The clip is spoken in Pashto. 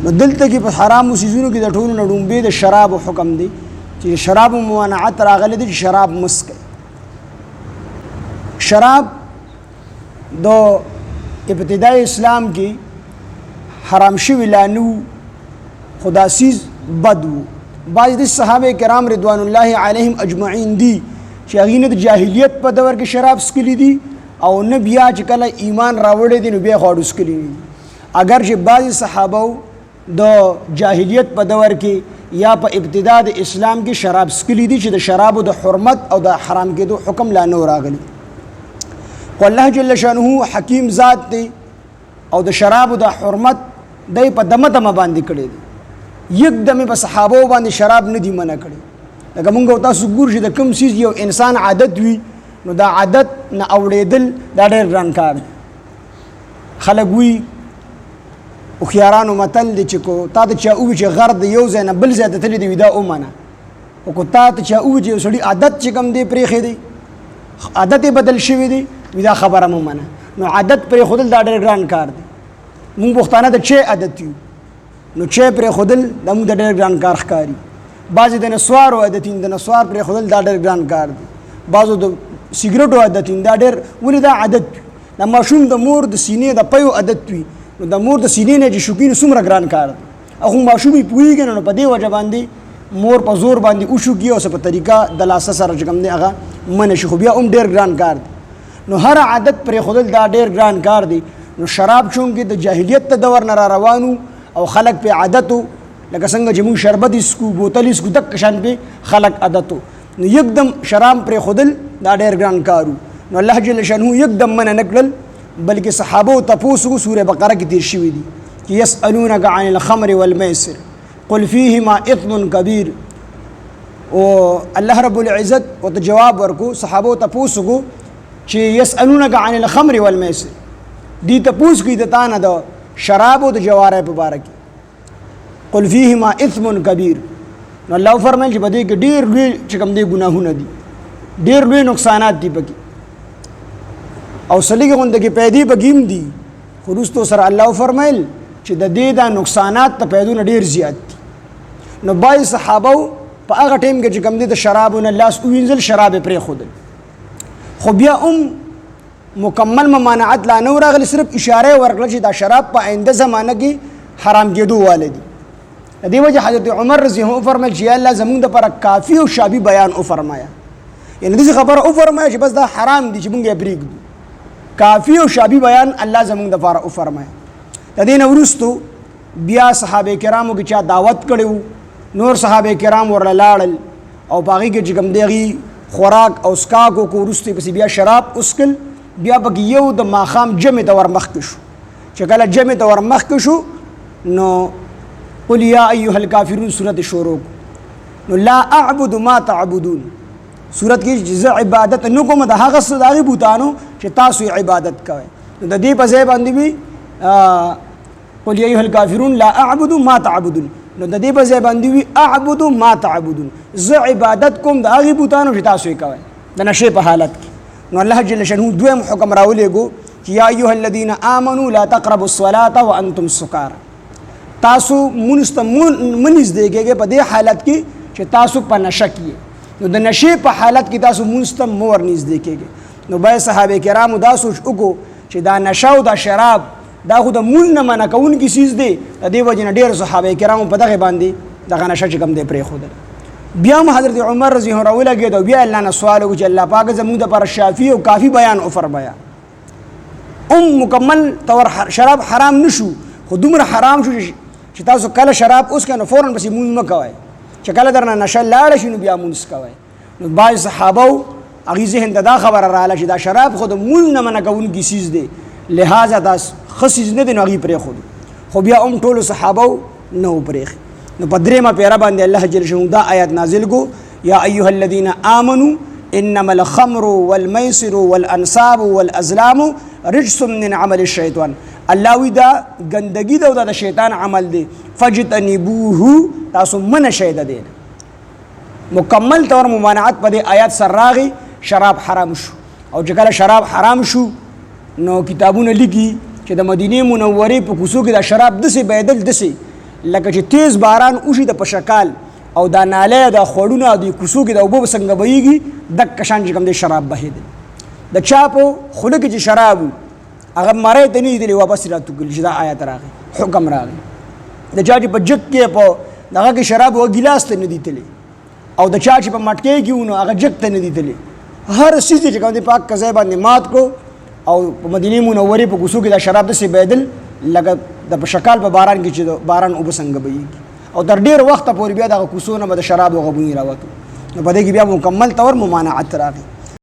نو دلته کې په حرامو سيزونو کې د ټولو نه ډومبې د شراب حکم دی چې شراب ممانعت راغلی دی چې شراب مسکه. شراب د ابتدای اسلام کې حرام شوی لا نو خدا سیز بد و. بعض د صحابه کرام رضوان الله علیهم اجمعین دي چې هغې نه د جاهلیت په دور کې شراب څکلي دي او نه بیا چې کله ایمان راوړی دی نو بیا خواړو څکلي دي. اگر چې بعضې صحابو د جاهلیت په دور کې یا په ابتدا د اسلام کې شراب څکلي دي چې د شرابو د حرمت او د حرام کېدو حکم لا نه راغلی. خو الله جل شانه حکیم ذات دی او د شرابو د حرمت دی په دمه دمه باندې کړی دی. یک دمې په صحابو باندې شراب نه دي منع کړی. لکه مونږ او تاسو ګور چې د کوم څیز یو انسان عادت وي نو دا عادت نه اوړېدل دا ډېر ګران کار دی. خلک وي هوښیارانو متل دی چې کو تا ته چا ووي چې غر د یو ځای نه بل ځای ته تللی دی وي دا ومنه. او کو تا ته چا ووي چې یو سړي عادت چې کوم دی پرېښی دی عادت یې بدل شوی دی وي دا خبره مه منه. نو عادت پرېښودل دا ډېر ګران کار دی. مونږ پښتانه د چای عادت یو نو چای پرېښودل دا مونږ د ډېر ګران کار ښکاري. بعضې د نسوارو عادت د نسوار پرېښودل دا ډېر ګران کار دی. بعضو د سګرټو عادت دا ډېر ولې دا عادت وي. د ماشوم د مور د سینې د پیو عادت وي نو د مور د سینې نه چې شوکي نو څومره ګران کار دی. هغه ماشوم یې پوهېږي نو په دې وجه باندې مور په زور باندې وشوکي او څه په طریقه د لاسه سره چې کوم دی هغه منع شي. خو بیا هم ډېر ګران کار دی. نو هر عادت پرېښودل دا ډېر ګران کار دی. نو شراب چونکې د جاهلیت د دور نه را روانو او خلک پې عادتو لکه څنګه چې موږ شربت اسکو بوتل اسکو دک شان پې خلک عادتو نو یکدم شراب پرېښودل دا ډېر ګران کارو. نو الله جل شانه یکدم منع نه کړل بلکې صحابو تپوس وکړو. سورې بقره کې تېر شوي دي چې یسألونک عن الخمر والمیسر قل فیهما اثم کبیر. او الله رب العزت ورته جواب ورکو صحابو تپوس وکړو چې یسألونک عن الخمر والمیسر دی تپوس کوي د تا نه د شراب او د جوارۍ په باره کې. قل فیهما اثم کبیر. نو الله فرمایل چې په دې کې ډېر لوی چې کوم دی ګناهونه دي ډېر لوی نقصانات دي پکې او سلیږي غونډه کې پیدې بګیم دي. خو وروستو سره الله فرمایل چې د دې دا نقصانات ته پیدو نه ډېر زیات دي. نو بعضې صحابو په هغه ټایم کې چې کوم دی د شرابو نه لاس ووینځل شراب یې پرېښودل. خو بیا هم مکمل ممانعت لا نه راغلی صرف اشاره ورکړه چې دا شراب په آینده زمانه کې حرام کېدو والی دي. د دې وجه حضرت عمر رضی الله عنه وفرمیل چې یا الله زمونږ دپاره کافي او شابي بیان وفرمایه. یعنې داسې خبره وفرمایه چې بس دا حرام دي چې مونږ یې پرېږدو. کافي او شابي بیان الله زمونږ دپاره وفرمایه. د دې نه وروستو بیا صحابه کرامو کې چا دعوت کړی و نور صحابه کرام ورله لاړل او په هغې کې چې کوم دی هغې خوراک او څښاک وکړو. وروسته پسې بیا شراب وڅښل. بیا پکې یو د ماښام جمعې ته ورمخکې شو. چې کله جمعې ته ورمخکې شو نو قل یا ایها الکافرون صورت شروع نو لا اعبد ما تعبدون صورت کې چې زه عبادت نه کوم د هغه څه د هغې بوتانو چې تاسو یې عبادت کوئ. نو د دې په ځای باندې وي قل یا ایها الکافرون لا اعبد ما تعبدون. نو د دې په ځای باندې وي اعبد ما تعبدون زه عبادت کوم د هغې بوتانو چې تاسو یې کوئ د نشې په حالت کې. نو الله جل شانه دویم حکم راولېږو چې یا ایها الذین آمنوا لا تقربوا الصلاة وانتم سکارى. تاسو مونځ ته مه نږدې کېږئ په دې حالت کې چې تاسو په نشه کې. نو د نشې په حالت کې تاسو مونځ ته مه ور نږدې کېږئ. نو باید صحابه کرامو دا سوچ وکړو چې دا نشه او دا شراب دا خو د مونځ نه منع کوونکي څیز دی. د دې وجې نه ډېرو صحابه کرامو په دغې باندې دغه نشه چې کوم دی پرېښودل. بیا هم حضرت عمر رضی الله عنه راولګېد او بیا الله نه سوال وکړو چې الله پاک زموږ دپاره شافي او کافي بیان وفرمایه. مکمل طور شراب حرام نه شو خو دومره حرام شو چې تاسو کله شراب وڅښئ نو فوراً پسې مونځ مه کوئ. چې کله درنه نشه لاړه شي نو بیا مونځ کوئ. نو بعض صحابو هغې ذهن ته دا خبره راغله چې دا شراب خو د مونځ نه منع کوونکي څیز دی لہذا دا ښه څیز نه دی نو هغې پرېښودو. خو بیا هم ټولو صحابو نه و پرېښي. نو په درېیمه پیره باندې الله جل شانه دا آیات نازل کو یا ایها الذین آمنوا انما الخمر والمیسر والانصاب والازلام رجس من عمل الشیطان. الله وی دا ګندګي دا د شیطان عمل دی فجتنبوه تاسو منع شئ د دې. مکمل طور ممانعت په دې آیات سره راغی. شراب حرام شو او چې کله شراب حرام شو نو کتابونه لیکي چې د مدینې منورې په کوڅو کې دا شراب داسې بهېدل داسې لکه چې تیز باران وشي د پشکال او دا ناله دا خوړونه د کوڅو کې د اوبو څنګه بهیږي دک شان چې کوم د شراب بهیدل د چا په خوله کې چې شراب هغه مړی ته نه دیدلی واپس راتوږل چې دا آیت راغی حکم راغی د چا چې په جګ کې په دغه کې شراب او ګیلاس ته نه دیدلی او د چا چې په مټکې کې ونه هغه جګ ته نه دیدلی هر څیز چې کوم د پاک قضا باندې مات کو او په مدینه منورې په کوڅو کې دا شراب داسې بهیدل لکه د پشکال په باران کې چې د باران اوبه څنګه بهیږي او تر ډېر وخته پورې بیا دغه کوڅو نه به د شراب او غبونې راوتو نو په دې کې بیا مکمل طور ممانعت راغی